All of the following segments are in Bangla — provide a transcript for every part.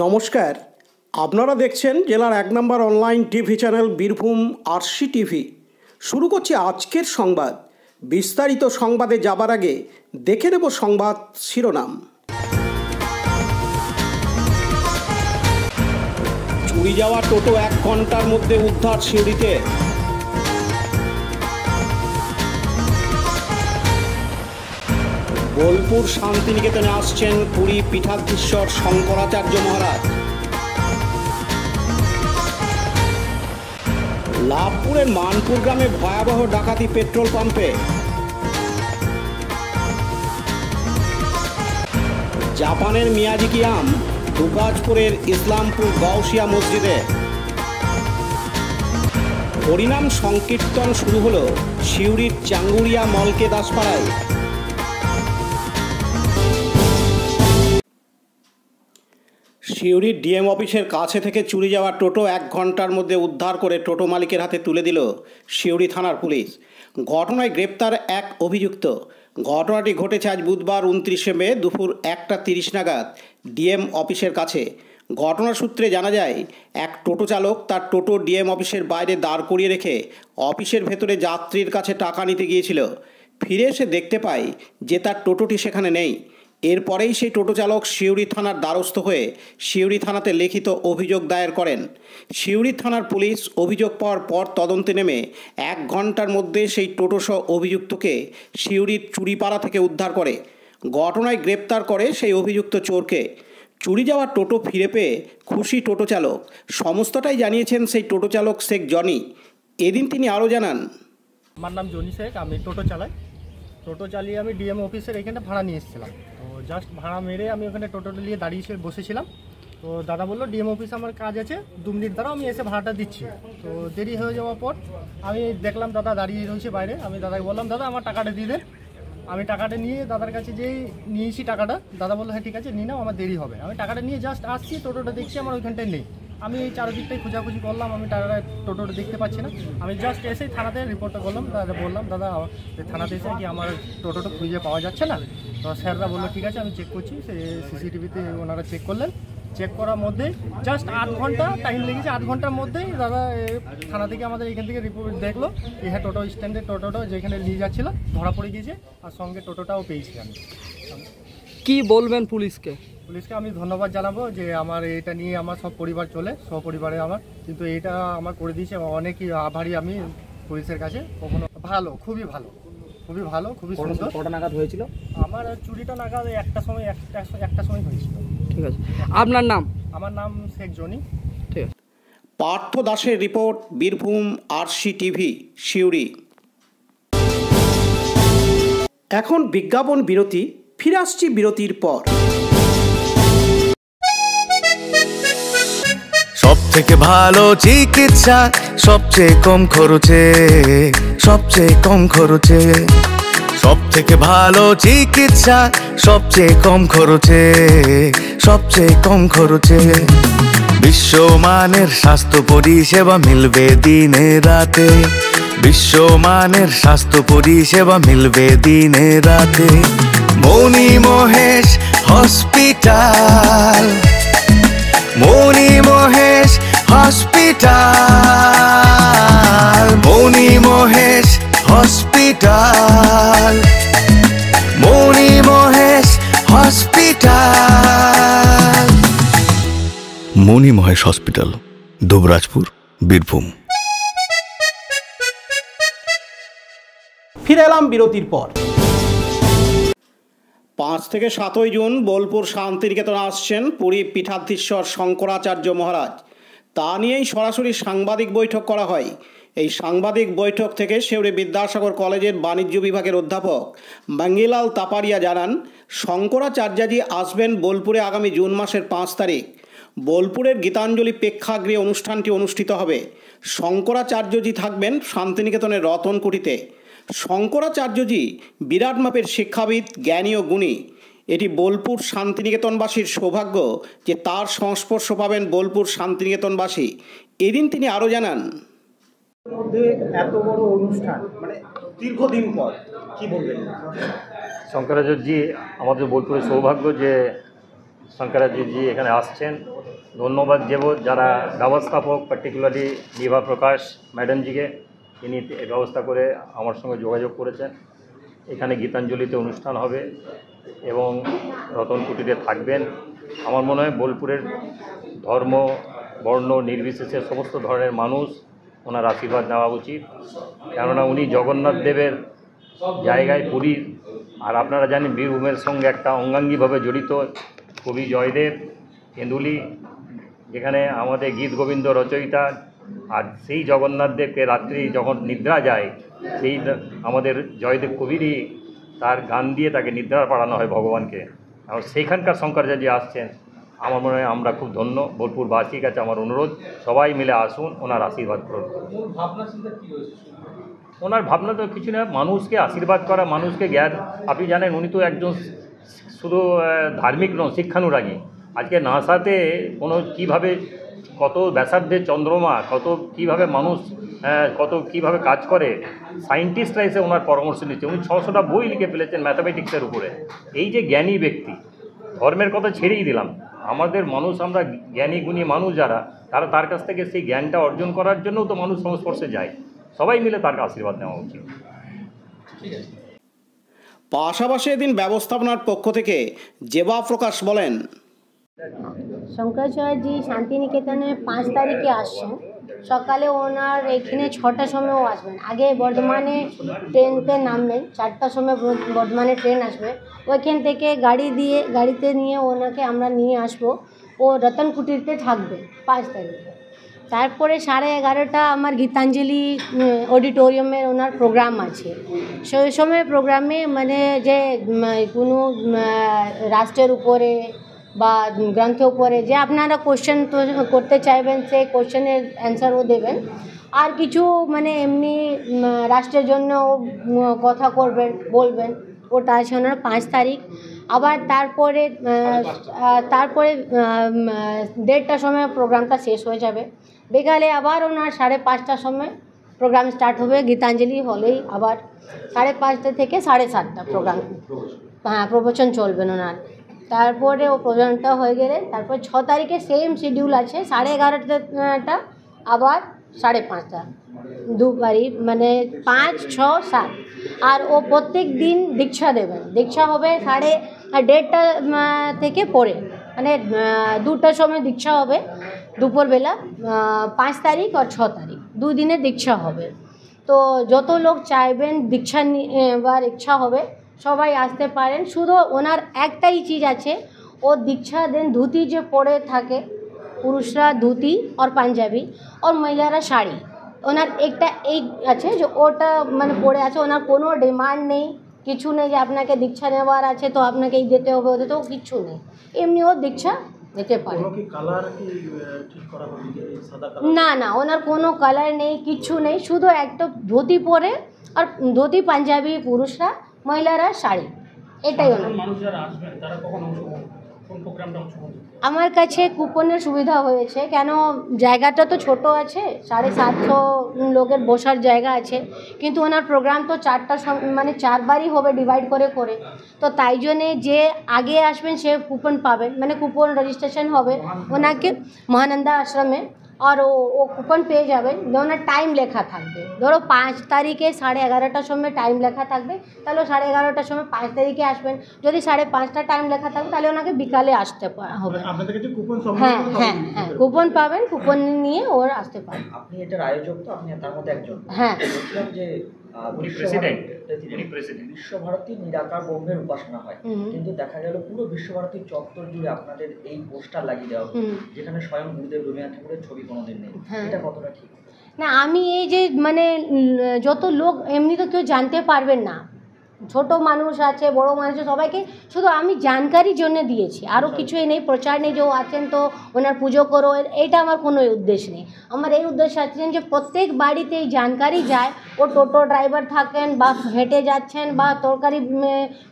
নমস্কার, আপনারা দেখছেন জেলার 1 নম্বর online TV channel Birbhum RC TV. শুরু করছি আজকের সংবাদ। বিস্তারিত সংবাদে যাবার আগে দেখে নেব সংবাদ শিরোনাম। চুরি যাওয়া টোটো 1 ঘন্টার মধ্যে উদ্ধার সিউড়িতে। বোলপুর শান্তিনিকেতনে আসছেন পুরী পীঠাধীশ্বর শঙ্করাচার্য মহারাজ। লাভপুরের মানপুর গ্রামে ভয়াবহ ডাকাতি পেট্রোল পাম্পে। জাপানের মিয়াজিকিয়াম দুর্গাজপুরের ইসলামপুর গাউসিয়া মসজিদে। হরিনাম সংকীর্তন শুরু হলো সিউড়ির চাঙ্গুরিয়া মলকে দাসপাড়ায়। সিউড়ির ডিএম অফিসের কাছে থেকে চুরি যাওয়া টোটো 1 ঘন্টার মধ্যে উদ্ধার করে টোটো মালিকের হাতে তুলে দিল সিউড়ি থানার পুলিশ। ঘটনায় গ্রেপ্তার 1 অভিযুক্ত। ঘটনাটি ঘটেছে আজ বুধবার 29শে মে দুপুর 1:30 নাগাদ ডিএম অফিসের কাছে। ঘটনা সূত্রে জানা যায়, এক টোটো চালক তার টোটো ডিএম অফিসের বাইরে দাঁড় করিয়ে রেখে অফিসের ভেতরে যাত্রীর কাছে টাকা নিতে গিয়েছিল। ফিরে এসে দেখতে পায় যে তার টোটোটি সেখানে নেই। এরপরেই সেই টোটো চালক সিউড়ি থানার দ্বারস্থ হয়ে সিউড়ি থানাতে লিখিত অভিযোগ দায়ের করেন। সিউড়ি থানার পুলিশ অভিযোগ পাওয়ার পর তদন্তে নেমে 1 ঘন্টার মধ্যে সেই টোটোসহ অভিযুক্তকে সিউড়ির চুরিপাড়া থেকে উদ্ধার করে। ঘটনায় গ্রেপ্তার করে সেই অভিযুক্ত চোরকে। চুরি যাওয়া টোটো ফিরে পেয়ে খুশি টোটো চালক। সমস্তটাই জানিয়েছেন সেই টোটো চালক শেখ জনি। এদিন তিনি আরও জানান, আমার নাম জনি শেখ, আমি টোটো চালাই। টোটো চালিয়ে আমি ডিএম অফিসের এখানে ভাড়া নিয়ে এসেছিলাম। তো জাস্ট ভাড়া মেরে আমি ওখানে টোটোটা নিয়ে দাঁড়িয়ে বসেছিলাম। তো দাদা বললো ডিএম অফিসে আমার কাজ আছে, 2 মিনিট দাঁড়াও, আমি এসে ভাড়াটা দিচ্ছি। তো দেরি হয়ে যাওয়ার পর আমি দেখলাম দাদা দাঁড়িয়ে রয়েছে বাইরে। আমি দাদাকে বললাম, দাদা আমার টাকাটা দিয়ে দেন। আমি টাকাটা নিয়ে দাদার কাছে যেই নিয়েছি টাকাটা, দাদা বললো হ্যাঁ ঠিক আছে নিয়ে নাও, আমার দেরি হবে। আমি টাকাটা নিয়ে জাস্ট আসছি, টোটোটা দেখছি আমার ওইখানটায় নেই। আমি এই চারদিকটাই খোঁজাখুঁজি করলাম, আমি টোটোটা দেখতে পাচ্ছি না। আমি জাস্ট এসেই থানাতে রিপোর্টটা করলাম, দাদা বললাম দাদা থানাতে এসে কি আমার টোটোটা খুঁজে পাওয়া যাচ্ছে না। তো স্যাররা বললো ঠিক আছে আমি চেক করছি। সে সিসিটিভিতে ওনারা চেক করলেন। চেক করার মধ্যে জাস্ট 8 ঘন্টা টাইম লেগেছে। 8 ঘন্টার মধ্যেই দাদা থানা থেকে আমাদের এখান থেকে রিপোর্ট দেখলো যে হ্যাঁ টোটো স্ট্যান্ডে টোটোটা যেখানে নিয়ে যাচ্ছিলো ধরা পড়ে গিয়েছে, আর সঙ্গে টোটোটাও পেয়েছি। আমি কি বলবেন পুলিশকে? পুলিশকে আমি ধন্যবাদ জানাবো যে আমার এটা নিয়ে আমার সব পরিবার চলে, সপরিবারে আমার, কিন্তু এটা আমার করে দিয়েছে, অনেকই আভারী আমি পুলিশের কাছে। কখনো ভালো, খুবই ভালো, খুবই ভালো, খুবই সুন্দর। কটা নাগাদ হয়েছিল? আমার চুরিটা নাগাদ একটা সময় হয়েছিল। ঠিক আছে, আপনার নাম? আমার নাম শেখ জনি। ঠিক আছে। পার্থ দাসের report, Birbhum RC TV, Suri. এখন বিজ্ঞাপন বিরতি, ফিরে আসছি বিরতির পর। সব থেকে ভালো চিকিৎসা, সবচেয়ে কম খরচে, সবচেয়ে কম খরচে। সব থেকে ভালো চিকিৎসা, সবচেয়ে কম খরচে, সবচেয়ে কম খরচে। বিশ্বমানের স্বাস্থ্য পরিষেবা মিলবে দিনে রাতে। বিশ্বমানের স্বাস্থ্য পরিষেবা মিলবে দিনে রাতে। মণি মহেশ হসপিটাল, মণি মহেশ হসপিটাল, মণি মহেশ হসপিটাল, মণি মহেশ হসপিটাল। মণি মহেশ হসপিটাল, দুবরাজপুর, বীরভূম। ফিরে এলাম বিরতির পর। 5 থেকে 7 জুন বোলপুর শান্তিনিকেতনে আসছেন পুরী পীঠাধীশ্বর শঙ্করাচার্য মহারাজ। তা নিয়েই সরাসরি সাংবাদিক বৈঠক করা হয়। এই সাংবাদিক বৈঠক থেকে সিউড়ি বিদ্যাসাগর কলেজের বাণিজ্য বিভাগের অধ্যাপক মঙ্গিলাল তাপারিয়া জানান, শঙ্করাচার্যজি আসবেন বোলপুরে আগামী জুন মাসের 5 তারিখ। বোলপুরের গীতাঞ্জলি প্রেক্ষাগৃহে অনুষ্ঠানটি অনুষ্ঠিত হবে। শঙ্করাচার্যজি থাকবেন শান্তিনিকেতনের রতনকুটিতে। শঙ্করাচার্যজি বিরাট মাপের শিক্ষাবিদ, জ্ঞানী ও গুণী। এটি বোলপুর শান্তিনিকেতনবাসীর সৌভাগ্য যে তার সংস্পর্শ পাবেন বোলপুর শান্তিনিকেতনবাসী। এদিন তিনি আরও জানান, মধ্যে এত বড় অনুষ্ঠান মানে দীর্ঘদিন পর কি বলবেন? শঙ্করাচার্যজি আমাদের বোলপুরের সৌভাগ্য যে শঙ্করাচার্যজি এখানে আসছেন। ধন্যবাদ দেব যারা ব্যবস্থাপক, পার্টিকুলারলি বিভা প্রকাশ ম্যাডামজিকে, তিনি ব্যবস্থা করে আমার সঙ্গে যোগাযোগ করেছেন। এখানে গীতাঞ্জলিতে অনুষ্ঠান হবে এবং রতন কুটিরে থাকবেন। আমার মনে হয় বোলপুরের ধর্ম বর্ণ নির্বিশেষে সমস্ত ধরনের মানুষ ওনার আশীর্বাদ নেওয়া উচিত, কেননা উনি জগন্নাথ দেবের জায়গায় পুরীর, আর আপনারা জানেন বীরভূমের সঙ্গে একটা অঙ্গাঙ্গিভাবে জড়িত কবি জয়দেব কেঁদুলি, যেখানে আমাদের গীত গোবিন্দ রচয়িতা। আর সেই জগন্নাথ দেবকে রাত্রি যখন নিদ্রা যায়, সেই আমাদের জয়দেব কবিরই তার গান দিয়ে তাকে নিদ্রা পাড়ানো হয় ভগবানকে। আর সেইখানকার শঙ্করাচার্য আসছেন, আমার মনে হয় আমরা খুব ধন্য। বোলপুরবাসীর কাছে আমার অনুরোধ, সবাই মিলে আসুন, ওনার আশীর্বাদ করুন। ওনার ভাবনা তো কিছু না, মানুষকে আশীর্বাদ করা, মানুষকে জ্ঞান। আপনি জানেন উনি তো একজন শুধু ধার্মিক নন, শিক্ষানুরাগী। আজকে নাসাতে কোনো কীভাবে কত ব্যাসার্ধের চন্দ্রমা, কত কীভাবে মানুষ কত কীভাবে কাজ করে, সায়েন্টিস্টরা এসে ওনার পরামর্শ নিচ্ছে। উনি 600টা বই লিখে ফেলেছেন ম্যাথামেটিক্সের উপরে। এই যে জ্ঞানী ব্যক্তি, ধর্মের কথা ছেড়েই দিলাম, আমাদের মানুষ, আমরা জ্ঞানী গুণী মানুষ যারা, তারা তার কাছ থেকে সেই জ্ঞানটা অর্জন করার জন্যও তো মানুষ সংস্পর্শে যায়। সবাই মিলে তার আশীর্বাদ নেওয়া উচিত। পাশাপাশি এদিন ব্যবস্থাপনার পক্ষ থেকে জেবা প্রকাশ বলেন, শঙ্করাচার্যজি শান্তিনিকেতনে 5 তারিখে আসছেন। সকালে ওনার এখানে 6টার সময়ও আসবেন। আগে বর্ধমানে ট্রেনতে নামবেন, 4টার সময় বর্ধমানে ট্রেন আসবে। ওইখান থেকে গাড়িতে নিয়ে ওনাকে আমরা নিয়ে আসবো। ও রতন কুটিরতে থাকবে 5 তারিখে। তারপরে 11:30 আমার গীতাঞ্জলি অডিটোরিয়ামে ওনার প্রোগ্রাম আছে। সেই সময় প্রোগ্রামে মানে যে কোনো রাষ্ট্রের উপরে বা গ্রন্থের উপরে যে আপনারা কোশ্চেন করতে চাইবেন, সেই কোশ্চেনের অ্যান্সারও দেবেন। আর কিছু মানে এমনি রাষ্ট্রের জন্য কথা বলবেন। ওটা আছে ওনার 5 তারিখ। আবার তারপরে 1:30টার সময় প্রোগ্রামটা শেষ হয়ে যাবে। বিকালে আবার ওনার 5:30টার সময় প্রোগ্রাম স্টার্ট হবে গীতাঞ্জলি হলেই। আবার 5:30 থেকে 7:30 প্রোগ্রাম, হ্যাঁ, প্রবচন চলবেন ওনার। তারপরে ও প্রোগ্রামটা হয়ে গেলে তারপর 6 তারিখে সেম শিডিউল আছে, 11:30টা আবার 5:30, দুবারই, মানে 5, 6, 7। আর ও প্রত্যেক দিন দীক্ষা দেবেন। দীক্ষা হবে 1:30টা থেকে পরে, মানে 2টার সময় দীক্ষা হবে দুপুরবেলা। 5 তারিখ আর 6 তারিখ 2 দিনের দীক্ষা হবে। তো যত লোক চাইবেন দীক্ষা নেবার ইচ্ছা হবে সবাই আসতে পারেন। শুধু ওনার একটাই চিজ আছে, ও দীক্ষা দেন ধুতি যে পরে থাকে, পুরুষরা ধুতি আর পাঞ্জাবি আর মহিলারা শাড়ি। ওনার একটা এই আছে যে ওটা মানে পরে আছে। ওনার কোনো ডিমান্ড নেই, কিছু নেই যে আপনাকে দীক্ষা নেওয়ার আছে তো আপনাকে এই দিতে হবে, ওদের তো কিছু নেই, এমনি ও দীক্ষা নিতে পারে। না না, ওনার কোনো কালার নেই, কিছু নেই, শুধু একটা ধুতি পরে আর ধুতি পাঞ্জাবি পুরুষরা, মহিলারা শাড়ি, এটাই ওনার। আমার কাছে কুপনের সুবিধা হয়েছে, কেন জায়গাটা তো ছোট আছে, 750 লোকের বসার জায়গা আছে, কিন্তু ওনার প্রোগ্রাম তো 4 বারই হবে ডিভাইড করে। তো তাই জন্যে যে আগে আসবেন সে কুপন পাবেন, মানে কুপন রেজিস্ট্রেশন হবে ওনাকে মহানন্দা আশ্রমে, আর ও কুপন পেয়ে যাবেন। ওনার টাইম লেখা থাকবে, ধরো 5 তারিখে 11:30টার সময় টাইম লেখা থাকবে, তাহলে 11:30টার সময় 5 তারিখে আসবেন। যদি 5:30টা টাইম লেখা থাকবে তাহলে ওনাকে বিকালে আসতে হবে। হ্যাঁ, কুপন পাবেন, কুপন নিয়ে ওরা আসতে পারেন। আপনি এটার আয়োজক, তো আপনি তার মধ্যে একজন। হ্যাঁ, বলছিলাম যে বিশ্বভারতী নিরাকার ব্রহ্মের উপাসনা হয়, কিন্তু দেখা গেল পুরো বিশ্বভারতীর চত্বর জুড়ে আপনাদের এই পোস্টার লাগিয়ে দেওয়া, যেখানে স্বয়ং গুরুদেব রবীন্দ্রনাথ ঠাকুরের ছবি কোনোদিন নেই। এটা কতটা ঠিক? না, আমি এই যে মানে যত লোক এমনি তো কেউ জানতে পারবেন না, ছোট মানুষ আছে, বড় মানুষ আছে, সবাইকে শুধু আমি জানকারির জন্য দিয়েছি, আরও কিছুই নেই, প্রচার নেই যে ও আছেন তো ওনার পুজো করো, এইটা আমার কোনো উদ্দেশ্য নেই। আমার এই উদ্দেশ্য আছে যে প্রত্যেক বাড়িতে এই জানকারি যায়, ও টোটো ড্রাইভার থাকেন বা হেঁটে যাচ্ছেন বা তরকারি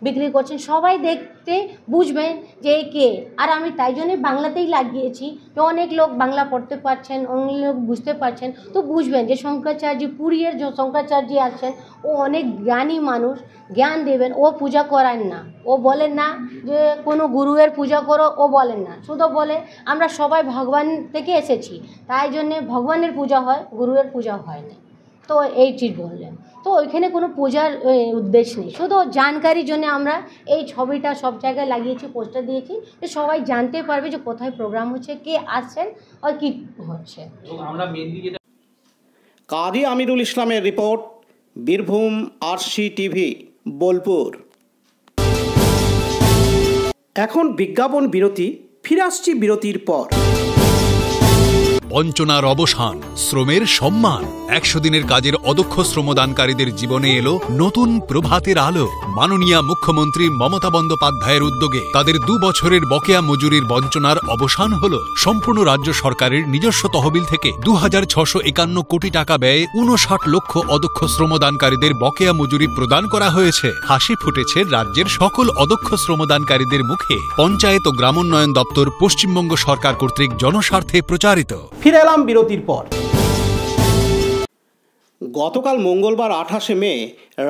বিক্রি করছেন, সবাই দেখতে বুঝবেন যে কে। আর আমি তাই জন্যই বাংলাতেই লাগিয়েছি, যে অনেক লোক বাংলা পড়তে পারছেন, অনেক লোক বুঝতে পারছেন, তো বুঝবেন যে শঙ্করাচার্য পুরীর যে শঙ্করাচার্য আছেন ও অনেক জ্ঞানী মানুষ, জ্ঞান দেবেন, ও পূজা করেন না। ও বলেন না যে কোনো গুরুয়ের পূজা করো, ও বলেন না, শুধু বলে আমরা সবাই ভগবান থেকে এসেছি, তাই জন্যে ভগবানের পূজা হয়, গুরুয়ের পূজা হয় না। তো এই চিজ বললেন। তো ওইখানে কোনো পূজার উদ্দেশ্য নেই, শুধু জানকারির জন্য আমরা এই ছবিটা সব জায়গায় লাগিয়েছি, পোস্টার দিয়েছি, যে সবাই জানতে পারবে যে কোথায় প্রোগ্রাম হচ্ছে, কে আসছেন আর কী হচ্ছে। কাজী আমিরুল ইসলামের report, Birbhum RC TV, Bolpur. এখন বিজ্ঞাপন বিরতি, ফিরে আসছি বিরতির পর। বঞ্চনার অবসান, শ্রমের সম্মান। 100 দিনের কাজের অদক্ষ শ্রমদানকারীদের জীবনে এলো নতুন প্রভাতের আলো। মাননীয় মুখ্যমন্ত্রী মমতা বন্দ্যোপাধ্যায়ের উদ্যোগে তাদের 2 বছরের বকেয়া মজুরির বঞ্চনার অবসান হলো। সম্পূর্ণ রাজ্য সরকারের নিজস্ব তহবিল থেকে 2651 কোটি টাকা ব্যয়ে 59 লক্ষ অদক্ষ শ্রমদানকারীদের বকেয়া মজুরি প্রদান করা হয়েছে। হাসি ফুটেছে রাজ্যের সকল অদক্ষ শ্রমদানকারীদের মুখে। পঞ্চায়েত ও গ্রামোন্নয়ন দপ্তর, পশ্চিমবঙ্গ সরকার কর্তৃক জনস্বার্থে প্রচারিত। ফিরে এলাম বিরতির পর। গতকাল মঙ্গলবার 28শে মে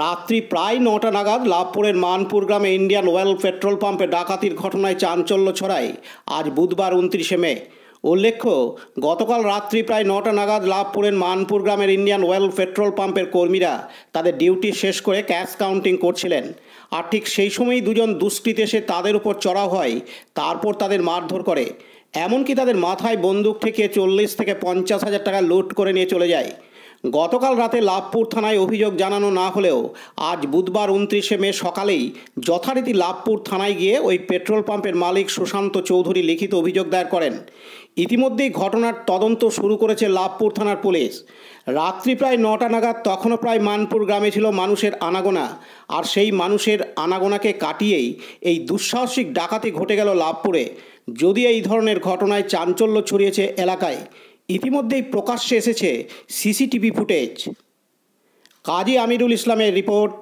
রাত্রি প্রায় 9টা নাগাদ লাভপুরের মানপুর গ্রামে ইন্ডিয়ান অয়েল পেট্রোল পাম্পে ডাকাতির ঘটনায় চাঞ্চল্য ছড়ায় আজ বুধবার 29শে মে। উল্লেখ্য, গতকাল রাত্রি প্রায় 9টা নাগাদ লাভপুরের মানপুর গ্রামের ইন্ডিয়ান অয়েল পেট্রোল পাম্পের কর্মীরা তাদের ডিউটি শেষ করে ক্যাশ কাউন্টিং করছিলেন। আর ঠিক সেই সময়ই দুজন দুষ্কৃতী এসে তাদের উপর চড়াও হয়, তারপর তাদের মারধর করে, এমনকি তাদের মাথায় বন্দুক ঠেকিয়ে 40 থেকে 50 হাজার টাকা লুট করে নিয়ে চলে যায়। গতকাল রাতে লাভপুর থানায় অভিযোগ জানানো না হলেও আজ বুধবার 29শে মে সকালেই যথারীতি লাভপুর থানায় গিয়ে ওই পেট্রোল পাম্পের মালিক সুশান্ত চৌধুরী লিখিত অভিযোগ দায়ের করেন। ইতিমধ্যেই ঘটনার তদন্ত শুরু করেছে লাভপুর থানার পুলিশ। রাত্রি প্রায় 9টা নাগাদ তখনও প্রায় মানপুর গ্রামে ছিল মানুষের আনাগোনা, আর সেই মানুষের আনাগোনাকে কাটিয়েই এই দুঃসাহসিক ডাকাতি ঘটে গেল লাভপুরে। যদি এই ধরনের ঘটনায় চাঞ্চল্য ছড়িয়েছে এলাকায়, ইতিমধ্যেই প্রকাশ্যে এসেছে সিসিটিভি ফুটেজ। কাজী আমিরুল ইসলামের report,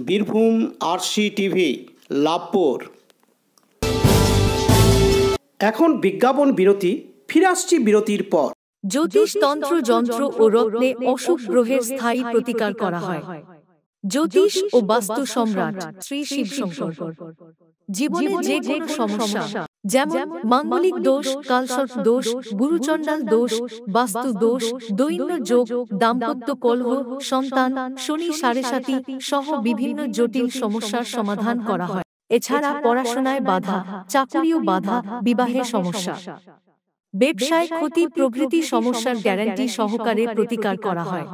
Birbhum RC TV, Labhpur. এখন বিজ্ঞাপন বিরতি, ফিরে আসছি বিরতির পর। জ্যোতিষ তন্ত্র, যন্ত্র ও রত্নে অশুভ গ্রহের স্থায়ী প্রতিকার করা হয়। জ্যোতিষ ও বাস্তু সম্রাট শ্রী শিবশঙ্কর। জীবনে যে কোনো সমস্যা, যেমন মাঙ্গলিক দোষ, কালসর্প দোষ, গুরুচণ্ডাল দোষ, বাস্তু দোষ, দৈন্য যোগ, দাম্পত্য কলহ, সন্তান, শনি সাড়েসাতি সহ বিভিন্ন জটিল সমস্যার সমাধান করা হয়। এছাড়া পড়াশোনায় বাধা, চাকুরিও বাধা, বিবাহে সমস্যা, ব্যবসায় ক্ষতি প্রভৃতি সমস্যার গ্যারান্টি সহকারে প্রতিকার করা হয়।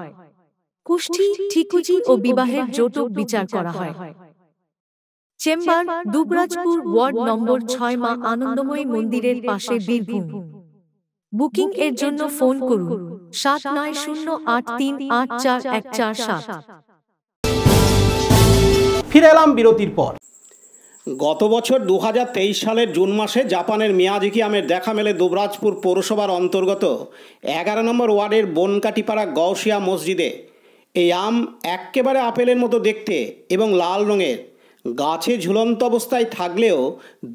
কুষ্ঠি, ঠিকুজি ও বিবাহের জটক বিচার করা হয়। চেম্বার দুবরাজপুর, ওয়ার্ড নম্বর 6, মা আনন্দময়ী মন্দিরের পাশে, বীরভূম। বুকিং এর জন্য ফোন করুন 7908384147। ফিরে এলাম বিরতির পর। গত বছর 2023 সালের জুন মাসে জাপানের মিয়াজিকি আমের দেখা মেলে দুবরাজপুর পৌরসভার অন্তর্গত 11 নম্বর ওয়ার্ডের বনকাটিপাড়া গৌসিয়া মসজিদে। এই আম একেবারে আপেলের মতো দেখতে এবং লাল রঙের, গাছে ঝুলন্ত অবস্থায় থাকলেও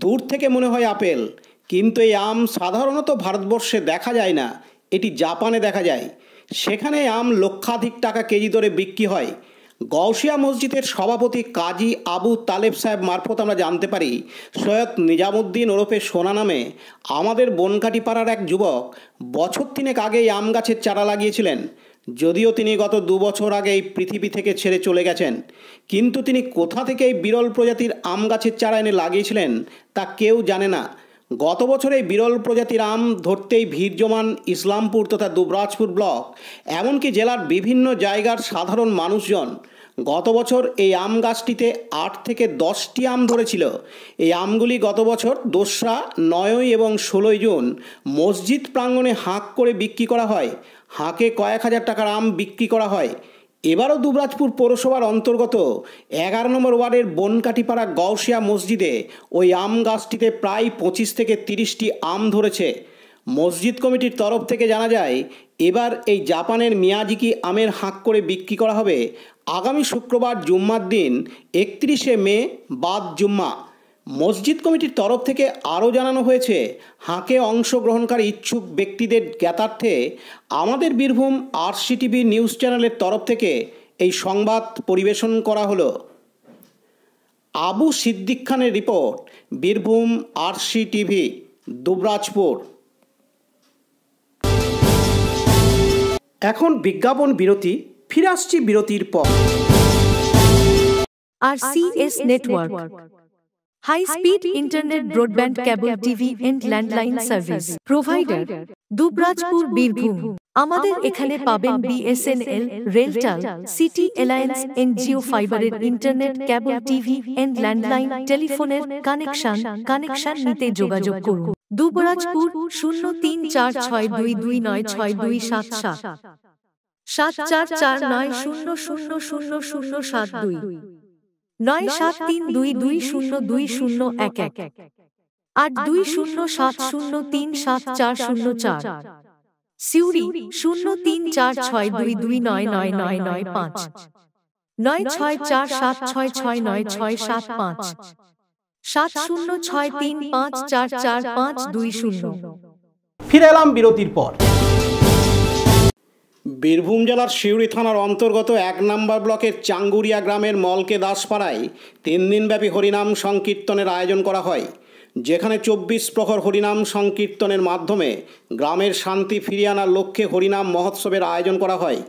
দূর থেকে মনে হয় আপেল। কিন্তু এই আম সাধারণত ভারতবর্ষে দেখা যায় না, এটি জাপানে দেখা যায়। সেখানে আম লক্ষাধিক টাকা কেজি দরে বিক্রি হয়। গৌসিয়া মসজিদের সভাপতি কাজী আবু তালেব সাহেব মারফত আমরা জানতে পারি, সৈয়দ নিজামুদ্দিন ওরফে সোনা নামে আমাদের বনকাটিপাড়ার এক যুবক বছর 3 আগে এই আম গাছের চারা লাগিয়েছিলেন। যদিও তিনি গত 2 বছর আগে এই পৃথিবী থেকে ছেড়ে চলে গেছেন, কিন্তু তিনি কোথা থেকে এই বিরল প্রজাতির আম গাছের চারা এনে লাগিয়েছিলেন তা কেউ জানে না। গত বছর এই বিরল প্রজাতির আম ধরতেই ভিড় জমান ইসলামপুর তথা দুবরাজপুর ব্লক, এমনকি জেলার বিভিন্ন জায়গার সাধারণ মানুষজন। গত বছর এই আম গাছটিতে 8 থেকে 10টি আম ধরেছিল। এই আমগুলি গত বছর 2রা, 9 এবং 16 জুন মসজিদ প্রাঙ্গণে হাঁক করে বিক্রি করা হয়। হাঁকে কয়েক হাজার টাকার আম বিক্রি করা হয়। এবারও দুবরাজপুর পৌরসভার অন্তর্গত 11 নম্বর ওয়ার্ডের বনকাটিপাড়া গৌসিয়া মসজিদে ওই আম গাছটিতে প্রায় 25 থেকে 30টি আম ধরেছে। মসজিদ কমিটির তরফ থেকে জানা যায়, এবার এই জাপানের মিয়াজিকি আমের হাঁক করে বিক্রি করা হবে আগামী শুক্রবার জুম্মার দিন 31শে মে বাদ জুম্মা। মসজিদ কমিটির তরফ থেকে আরও জানানো হয়েছে, হাঁকে অংশগ্রহণকারী ইচ্ছুক ব্যক্তিদের জ্ঞাতার্থে আমাদের বীরভূম আরসি টিভি নিউজ চ্যানেলের তরফ থেকে এই সংবাদ পরিবেশন করা হলো। আবু সিদ্দিক খানের report, Birbhum RC TV, Dubrajpur. এখন বিজ্ঞাপন বিরতি, ফিরে আসছি বিরতির পর। RCS Network, High Speed Internet Broadband Cable TV and Landline Service Provider, Dubrajpur, Birbhum. আমাদের এখানে পাবেন BSNL, RailTel, City Alliance, NGO ফাইবারের internet, cable TV and landline টেলিফোনের কানেকশন নিতে যোগাযোগ করুন। দুবরাজপুর 0346229627 7449000072 9732202011 8207037404। সিউড়ি 034622999995 9647669675 7063544520। ফিরে এলাম বিরতির পর। বীরভূম জেলার সিউড়ি থানার অন্তর্গত 1 নম্বর ব্লকের চাঙ্গুরিয়া গ্রামের মলকে দাসপাড়ায় 3 দিনব্যাপী হরিনাম সংকীর্তনের আয়োজন করা হয়, যেখানে 24 প্রহর হরিনাম সংকীর্তনের মাধ্যমে গ্রামের শান্তি ফিরিয়ে আনার লক্ষ্যে হরিনাম মহোৎসবের আয়োজন করা হয়।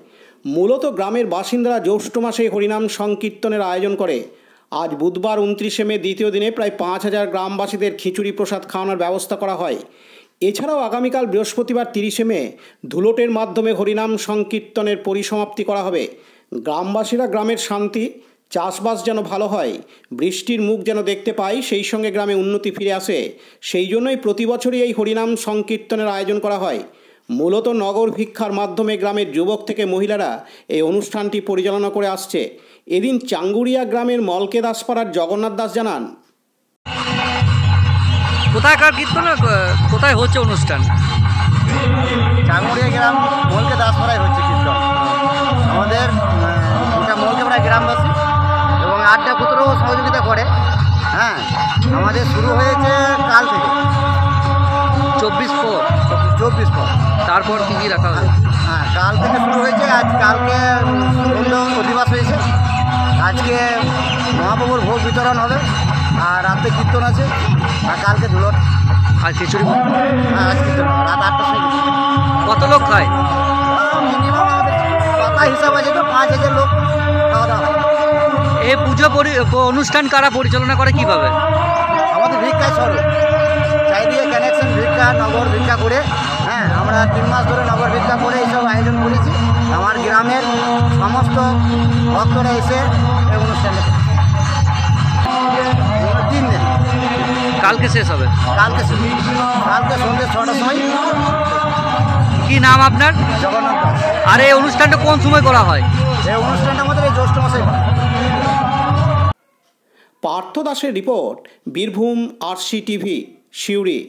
মূলত গ্রামের বাসিন্দারা জ্যৈষ্ঠ মাসে হরিনাম সংকীর্তনের আয়োজন করে। আজ বুধবার 29শে মে দ্বিতীয় দিনে প্রায় 5000 গ্রামবাসীদের খিচুড়ি প্রসাদ খাওয়ানোর ব্যবস্থা করা হয়। এছাড়াও আগামীকাল বৃহস্পতিবার 30শে মে ধুলোটের মাধ্যমে হরিনাম সংকীর্তনের পরিসমাপ্তি করা হবে। গ্রামবাসীরা গ্রামের শান্তি, চাষবাস যেন ভালো হয়, বৃষ্টির মুখ যেন দেখতে পাই, সেই সঙ্গে গ্রামে উন্নতি ফিরে আসে, সেই জন্যই প্রতি বছরই এই হরিনাম সংকীর্তনের আয়োজন করা হয়। মূলত নগর ভিক্ষার মাধ্যমে গ্রামের যুবক থেকে মহিলারা এই অনুষ্ঠানটি পরিচালনা করে আসছে। এদিন চাঙ্গুরিয়া গ্রামের মলকে দাসপাড়ার জগন্নাথ দাস জানান, কোথাকার কীর্তন, কোথায় হচ্ছে অনুষ্ঠান? চাঙ্গুরিয়া গ্রাম মলকে দাসপাড়ায় হচ্ছে কীর্তন। আমাদের এটা মলকে প্রায় গ্রামবাসী এবং 8টা পুত্রও সহযোগিতা করে। হ্যাঁ, আমাদের শুরু হয়েছে কাল থেকে 24 পর। তারপর কী কী রাখা হবে? হ্যাঁ, কাল থেকে শুরু হয়েছে। আজ কালকে অধিবাস হয়েছে। আজকে মহাপ্রভুর ভোগ বিতরণ হবে, আর রাতে কীর্তন আছে, আর কালকে ধুলোট আর খিচুড়ি। হ্যাঁ, আজ কীর্তন রাত 8টার সময়। কত লোক খায়? মিনিমাম আমাদের কথা হিসাব আছে তো 5000 লোক খাওয়া দাওয়া হয়। এই পুজো অনুষ্ঠান কারা পরিচালনা করে, কিভাবে? আমাদের ভিক্ষায় সরব চারিদিকে কানেকশন ভিক্ষা, নগর ভিক্ষা করে। হ্যাঁ, আমরা 3 মাস ধরে নগর ভিক্ষা করে এইসব আয়োজন করেছি। আমার গ্রামের সমস্ত ভক্তরা এসে এই অনুষ্ঠানে 3 দিন। কালকে শেষ হবে? কালকে সন্ধ্যে 6টার সময়। কি নাম আপনার? জগন্নাথ দাস। আর এই অনুষ্ঠানটা কোন সময় করা হয়? এই অনুষ্ঠানটা আমাদের এই জ্যৈষ্ঠ মাসে হয়। পার্থ দাসের report, Birbhum RC TV, Suri.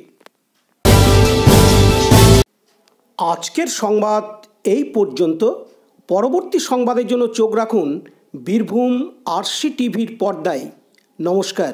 আজকের সংবাদ এই পর্যন্ত। পরবর্তী সংবাদের জন্য চোখ রাখুন বীরভূম আরসি টিভির পর্দায়। নমস্কার।